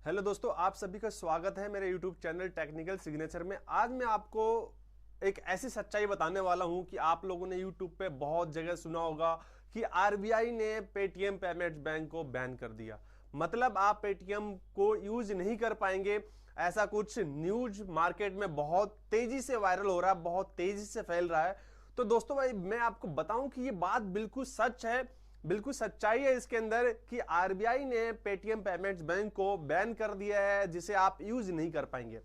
Hello दोस्तों, आप सभी का स्वागत है मेरे YouTube चैनल टेक्निकल सिग्नेचर में। आज मैं आपको एक ऐसी सच्चाई बताने वाला हूं कि आप लोगों ने YouTube पे बहुत जगह सुना होगा कि आरबीआई ने पेटीएम पेमेंट्स बैंक को बैन कर दिया। मतलब आप पेटीएम को यूज नहीं कर पाएंगे, ऐसा कुछ न्यूज मार्केट में बहुत तेजी से वायरल हो रहा है, बहुत तेजी से फैल रहा है। तो दोस्तों भाई, मैं आपको बताऊं कि ये बात बिल्कुल सच है, बिल्कुल सच्चाई है इसके अंदर कि आरबीआई ने पेटीएम पेमेंट्स बैंक को बैन कर दिया है, जिसे आप यूज नहीं कर पाएंगे।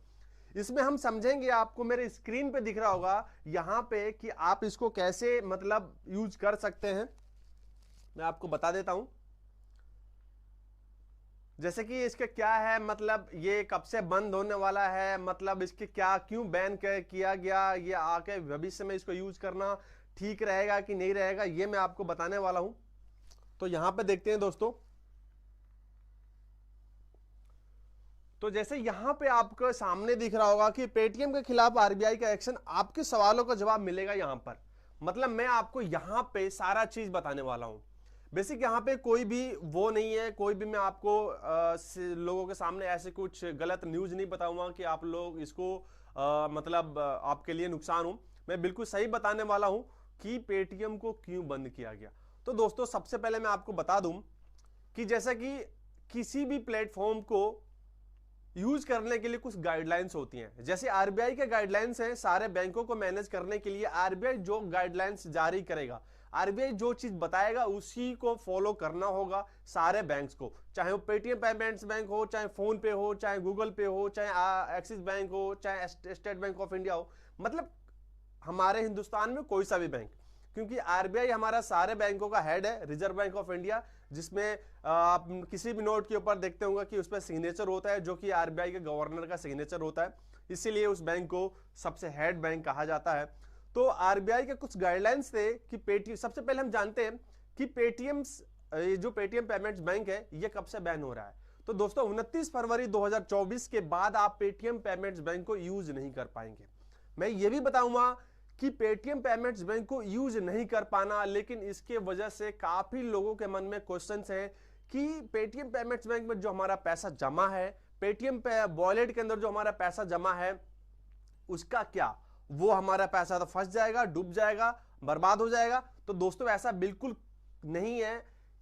इसमें हम समझेंगे, आपको मेरे स्क्रीन पे दिख रहा होगा यहां पे कि आप इसको कैसे मतलब यूज कर सकते हैं। मैं आपको बता देता हूं जैसे कि इसके क्या है, मतलब ये कब से बंद होने वाला है, मतलब इसके क्या क्यों बैन किया गया, ये आके भविष्य में इसको यूज करना ठीक रहेगा कि नहीं रहेगा, ये मैं आपको बताने वाला हूं। तो यहां पे देखते हैं दोस्तों, तो जैसे यहां पे आपको सामने दिख रहा होगा कि पेटीएम के खिलाफ आरबीआई का एक्शन, आपके सवालों का जवाब मिलेगा यहां पर। मतलब मैं आपको यहां पे सारा चीज बताने वाला हूं। बेसिक यहां पे कोई भी वो नहीं है, कोई भी मैं आपको लोगों के सामने ऐसे कुछ गलत न्यूज नहीं बताऊंगा कि आप लोग इसको मतलब आपके लिए नुकसान हो। मैं बिल्कुल सही बताने वाला हूं कि पेटीएम को क्यों बंद किया गया। तो दोस्तों, सबसे पहले मैं आपको बता दूं कि जैसा कि किसी भी प्लेटफॉर्म को यूज करने के लिए कुछ गाइडलाइंस होती हैं। जैसे आरबीआई के गाइडलाइंस हैं सारे बैंकों को मैनेज करने के लिए, आरबीआई जो गाइडलाइंस जारी करेगा, आरबीआई जो चीज बताएगा उसी को फॉलो करना होगा सारे बैंक्स को, चाहे वो पेटीएम पेमेंट्स बैंक हो, चाहे फोन पे हो, चाहे गूगल पे हो, चाहे एक्सिस बैंक हो, चाहे स्टेट बैंक ऑफ इंडिया हो, मतलब हमारे हिंदुस्तान में कोई सा भी बैंक। क्योंकि आरबीआई हमारा सारे बैंकों का हेड है, रिजर्व बैंक ऑफ इंडिया, जिसमें आप किसी भी नोट के ऊपर देखते होंगे कि उस पर सिग्नेचर होता है, जो कि आरबीआई के गवर्नर का सिग्नेचर होता है। इसीलिए उस बैंक को सबसे हेड बैंक कहा जाता है। तो आरबीआई के कुछ गाइडलाइंस थे कि पेटीएम, सबसे पहले हम जानते हैं कि पेटीएम, जो पेटीएम पेमेंट्स बैंक है, ये कब से बैन हो रहा है। तो दोस्तों 29 फरवरी 2024 के बाद आप पेटीएम पेमेंट्स बैंक को यूज नहीं कर पाएंगे। मैं ये भी बताऊंगा कि पेटीएम पेमेंट्स बैंक को यूज नहीं कर पाना, लेकिन इसके वजह से काफी लोगों के मन में क्वेश्चंस हैं कि पेटीएम पेमेंट्स बैंक में जो हमारा पैसा जमा है, पेटीएम वॉलेट के अंदर जो हमारा पैसा जमा है, उसका क्या, वो हमारा पैसा तो फंस जाएगा, डूब जाएगा, बर्बाद हो जाएगा। तो दोस्तों ऐसा बिल्कुल नहीं है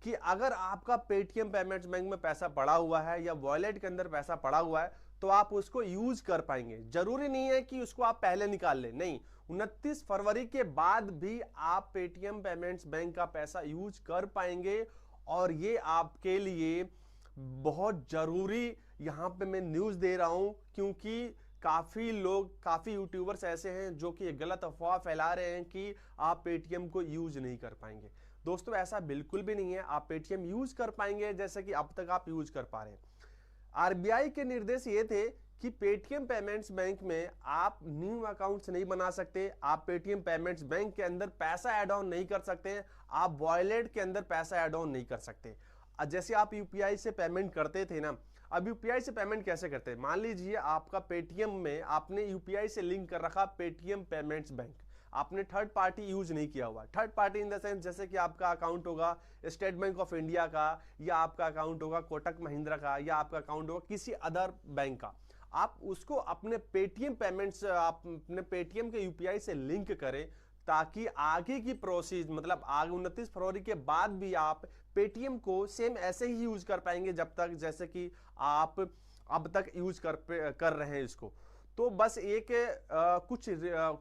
कि अगर आपका पेटीएम पेमेंट्स बैंक में पैसा पड़ा हुआ है या वॉलेट के अंदर पैसा पड़ा हुआ है तो आप उसको यूज कर पाएंगे। जरूरी नहीं है कि उसको आप पहले निकाल लें, नहीं, 29 फरवरी के बाद भी आप पेटीएम पेमेंट्स बैंक का पैसा यूज कर पाएंगे। और ये आपके लिए बहुत जरूरी यहां पे मैं न्यूज दे रहा हूं, क्योंकि काफी लोग, काफी यूट्यूबर्स ऐसे हैं जो कि गलत अफवाह फैला रहे हैं कि आप पेटीएम को यूज नहीं कर पाएंगे। दोस्तों ऐसा बिल्कुल भी नहीं है, आप पेटीएम यूज कर पाएंगे जैसे कि अब तक आप यूज कर पा रहे हैं। आरबीआई के निर्देश ये थे कि पेटीएम पेमेंट्स बैंक में आप न्यू अकाउंट्स नहीं बना सकते, आप पेटीएम पेमेंट्स बैंक के अंदर पैसा ऐड ऑन नहीं कर सकते, आप वॉलेट के अंदर पैसा ऐड ऑन नहीं कर सकते। जैसे आप यूपीआई से पेमेंट करते थे ना, अब यूपीआई से पेमेंट कैसे करते हैं, मान लीजिए आपका पेटीएम में आपने यूपीआई से लिंक कर रखा पेटीएम पेमेंट्स बैंक, आपने थर्ड पार्टी यूज नहीं किया हुआ। Third party in the sense जैसे कि आपका अकाउंट होगा स्टेट बैंक ऑफ इंडिया का, या आपका अकाउंट होगा कोटक महिंद्रा का, या आपका अकाउंट होगा किसी अदर बैंक का, आप उसको अपने पेटीएम पेमेंट्स, आप अपने पेटीएम के यूपीआई से लिंक करें, ताकि आगे की प्रोसेस, मतलब आगे 29 फरवरी के बाद भी आप पेटीएम को सेम ऐसे ही यूज कर पाएंगे जब तक जैसे कि आप अब तक यूज कर रहे हैं इसको। तो बस एक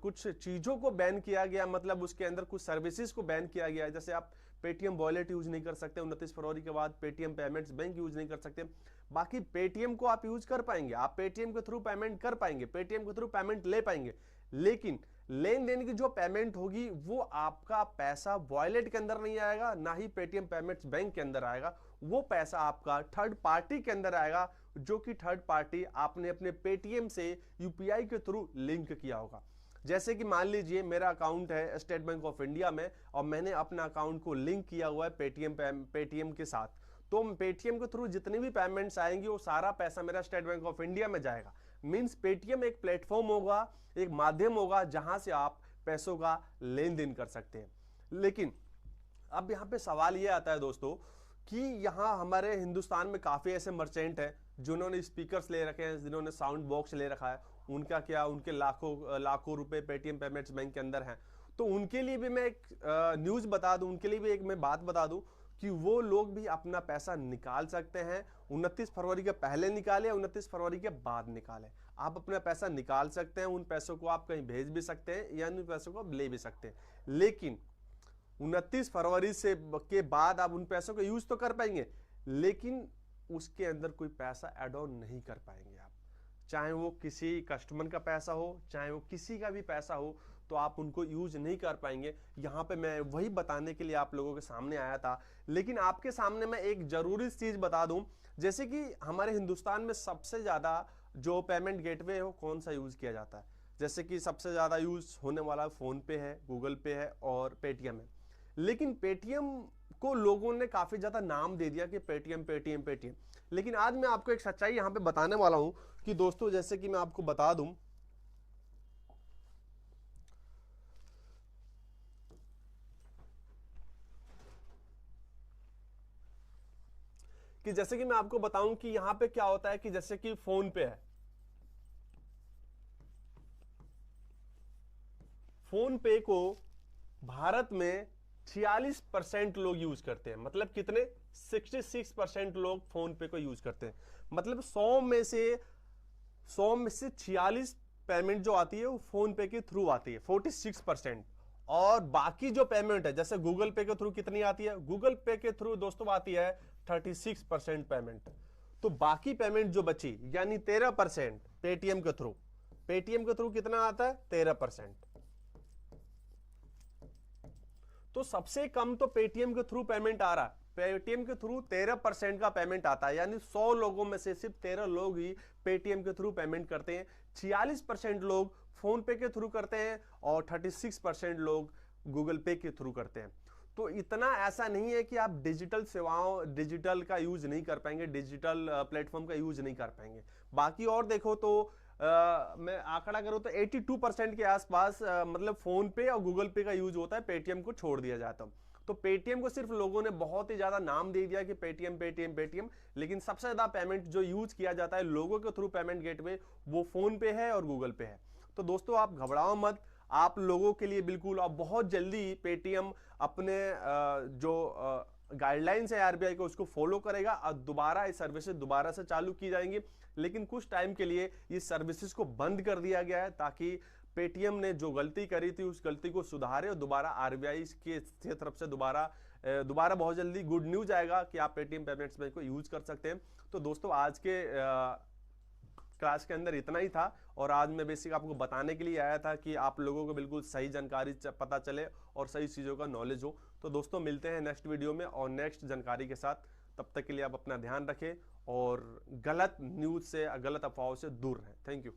कुछ चीजों को बैन किया गया, मतलब उसके अंदर कुछ सर्विसेज को बैन किया गया। जैसे आप पेटीएम वॉलेट यूज नहीं कर सकते 29 फरवरी के बाद, पेटीएम पेमेंट्स बैंक यूज नहीं कर सकते। बाकी पेटीएम को आप यूज कर पाएंगे, आप पेटीएम के थ्रू पेमेंट कर पाएंगे, पेटीएम के थ्रू पेमेंट ले पाएंगे, लेकिन लेन देन की जो पेमेंट होगी वो आपका पैसा वॉलेट के अंदर नहीं आएगा, ना ही पेटीएम पेमेंट्स बैंक के अंदर आएगा। वो पैसा आपका थर्ड पार्टी के अंदर आएगा, जो कि थर्ड पार्टी आपने अपने पेटीएम से यूपीआई के थ्रू लिंक किया होगा। जैसे कि मान लीजिए मेरा अकाउंट है स्टेट बैंक ऑफ इंडिया में और मैंने अपना अकाउंट को लिंक किया हुआ है पेटीएम के साथ, तो पेटीएम के थ्रू जितनी भी पेमेंट्स आएंगी वो सारा पैसा मेरा स्टेट बैंक ऑफ इंडिया में जाएगा। मींस पेटीएम एक प्लेटफॉर्म होगा, एक माध्यम होगा जहां से आप पैसों का लेन देन कर सकते हैं। लेकिन अब यहां पे सवाल यह आता है दोस्तों कि यहाँ हमारे हिंदुस्तान में काफी ऐसे मर्चेंट हैं जिन्होंने स्पीकर्स ले रखे हैं, जिन्होंने साउंड बॉक्स ले रखा है, उनका क्या, उनके लाखों रुपए पेटीएम पेमेंट्स बैंक के अंदर हैं। तो उनके लिए भी मैं एक न्यूज बता दूं, उनके लिए भी एक मैं बात बता दूं कि वो लोग भी अपना पैसा निकाल सकते हैं। 29 फरवरी के पहले निकाले, 29 फरवरी के बाद निकाले, आप अपना पैसा निकाल सकते हैं। उन पैसों को आप कहीं भेज भी सकते हैं या उन पैसों को ले भी सकते हैं, लेकिन 29 फरवरी से के बाद आप उन पैसों को यूज तो कर पाएंगे, लेकिन उसके अंदर कोई पैसा ऐड ऑन नहीं कर पाएंगे आप। चाहे वो किसी कस्टमर का पैसा हो, चाहे वो किसी का भी पैसा हो, तो आप उनको यूज नहीं कर पाएंगे। यहां पे मैं वही बताने के लिए आप लोगों के सामने आया था। लेकिन आपके सामने मैं एक जरूरी चीज बता दूं, जैसे कि हमारे हिंदुस्तान में सबसे ज्यादा जो पेमेंट गेटवे है वो कौन सा यूज किया जाता है। जैसे कि सबसे ज्यादा यूज होने वाला फोन पे है, गूगल पे है और पेटीएम है। लेकिन पेटीएम को लोगों ने काफी ज्यादा नाम दे दिया कि पेटीएम पेटीएम पेटीएम। लेकिन आज मैं आपको एक सच्चाई यहां पे बताने वाला हूं कि दोस्तों, जैसे कि मैं आपको बता दूं कि जैसे कि मैं आपको बताऊं कि यहां पे क्या होता है कि जैसे कि फोन पे है, फोन पे को भारत में 46% लोग यूज करते हैं। मतलब कितने? 66% लोग फोन पे को यूज करते हैं। मतलब 100 में से 46 पेमेंट जो आती है वो फोन पे के थ्रू आती है, 46%। और बाकी जो पेमेंट है, जैसे गूगल पे के थ्रू कितनी आती है? गूगल पे के थ्रू दोस्तों आती है 36% पेमेंट। तो बाकी पेमेंट जो बची यानी 13% पेटीएम के थ्रू, पेटीएम के थ्रू कितना आता है? 13%। तो सबसे कम तो पेटीएम के थ्रू पेमेंट आ रहा है। पेटीएम के थ्रू 13% का पेमेंट आता है, यानी 100 लोगों में से सिर्फ 13 लोग ही पेटीएम के थ्रू पेमेंट करते हैं। 46% लोग फोन पे के थ्रू करते हैं और 36% लोग गूगल पे के थ्रू करते हैं। तो इतना ऐसा नहीं है कि आप डिजिटल सेवाओं, डिजिटल का यूज नहीं कर पाएंगे, डिजिटल प्लेटफॉर्म का यूज नहीं कर पाएंगे। बाकी और देखो तो मैं आंकड़ा करूं तो 82% के आसपास मतलब फोन पे और गूगल पे का यूज होता है, पेटीएम को छोड़ दिया जाता है। तो पेटीएम को सिर्फ लोगों ने बहुत ही ज्यादा नाम दे दिया कि पेटीएम पेटीएम पेटीएम, लेकिन सबसे ज्यादा पेमेंट जो यूज किया जाता है लोगों के थ्रू पेमेंट गेटवे, वो फोन पे है और गूगल पे है। तो दोस्तों आप घबराओ मत, आप लोगों के लिए बिल्कुल, और बहुत जल्दी पेटीएम अपने जो गाइडलाइंस है आरबीआई को उसको फॉलो करेगा और दोबारा ये सर्विसेज दोबारा से चालू की जाएंगी। लेकिन कुछ टाइम के लिए ये सर्विसेज को बंद कर दिया गया है ताकि पेटीएम ने जो गलती करी थी उस गलती को सुधारे और दोबारा आरबीआई के तरफ से दोबारा बहुत जल्दी गुड न्यूज आएगा कि आप पेटीएम पेमेंट्स बैंक को यूज कर सकते हैं। तो दोस्तों आज के क्लास के अंदर इतना ही था, और आज मैं बेसिक आपको बताने के लिए आया था कि आप लोगों को बिल्कुल सही जानकारी पता चले और सही चीज़ों का नॉलेज हो। तो दोस्तों मिलते हैं नेक्स्ट वीडियो में और नेक्स्ट जानकारी के साथ। तब तक के लिए आप अपना ध्यान रखें और गलत न्यूज़ से, गलत अफवाहों से दूर रहें। Thank you.